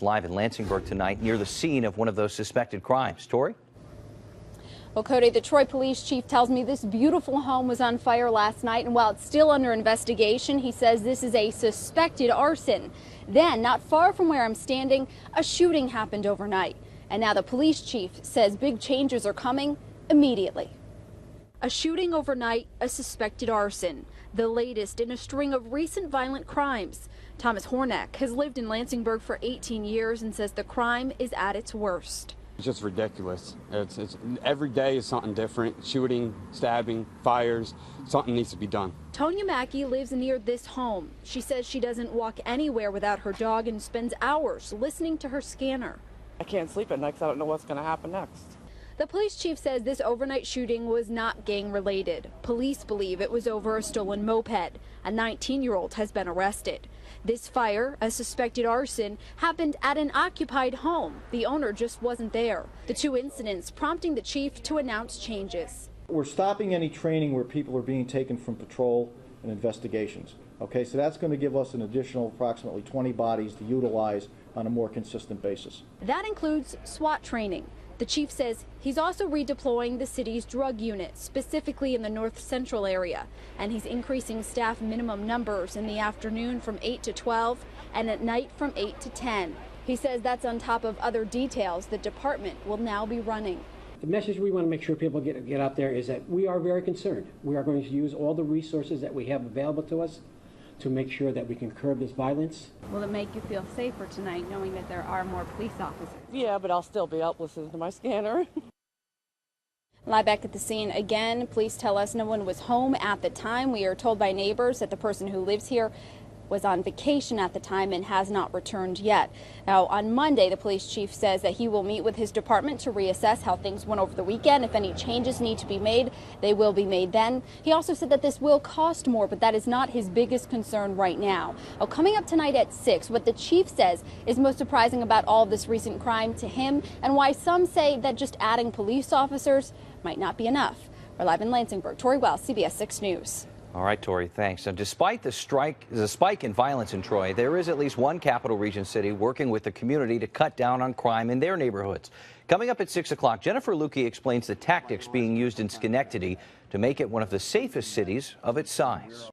Live in Lansingburgh tonight near the scene of one of those suspected crimes. Tori? Well, Cody, the Troy police chief tells me this beautiful home was on fire last night, and while it's still under investigation, he says this is a suspected arson. Then, not far from where I'm standing, a shooting happened overnight. And now the police chief says big changes are coming immediately. A shooting overnight, a suspected arson, the latest in a string of recent violent crimes. Thomas Hornic has lived in Lansingburgh for 18 years and says the crime is at its worst. It's just ridiculous. It's every day is something different. Shooting, stabbing, fires. Something needs to be done. Tonya Mackey lives near this home. She says she doesn't walk anywhere without her dog and spends hours listening to her scanner. I can't sleep at night because I don't know what's going to happen next. The police chief says this overnight shooting was not gang-related. Police believe it was over a stolen moped. A 19-year-old has been arrested. This fire, a suspected arson, happened at an occupied home. The owner just wasn't there. The two incidents prompting the chief to announce changes. We're stopping any training where people are being taken from patrol and investigations. Okay, so that's going to give us an additional approximately 20 bodies to utilize on a more consistent basis. That includes SWAT training. The chief says he's also redeploying the city's drug unit, specifically in the north central area. And he's increasing staff minimum numbers in the afternoon from 8 to 12 and at night from 8 to 10. He says that's on top of other details the department will now be running. The message we want to make sure people get out there is that we are very concerned. We are going to use all the resources that we have available to us to make sure that we can curb this violence. Will it make you feel safer tonight knowing that there are more police officers? Yeah, but I'll still be up listening to my scanner. Live back at the scene again, police tell us no one was home at the time. We are told by neighbors that the person who lives here was on vacation at the time and has not returned yet. Now, on Monday, the police chief says that he will meet with his department to reassess how things went over the weekend. If any changes need to be made, they will be made then. He also said that this will cost more, but that is not his biggest concern right now. Now, coming up tonight at 6, what the chief says is most surprising about all of this recent crime to him and why some say that just adding police officers might not be enough. We're live in Lansingburgh. Tori Wells, CBS 6 News. All right, Tori, thanks. So despite the spike in violence in Troy, there is at least one capital region city working with the community to cut down on crime in their neighborhoods. Coming up at 6 o'clock, Jennifer Lukey explains the tactics being used in Schenectady to make it one of the safest cities of its size.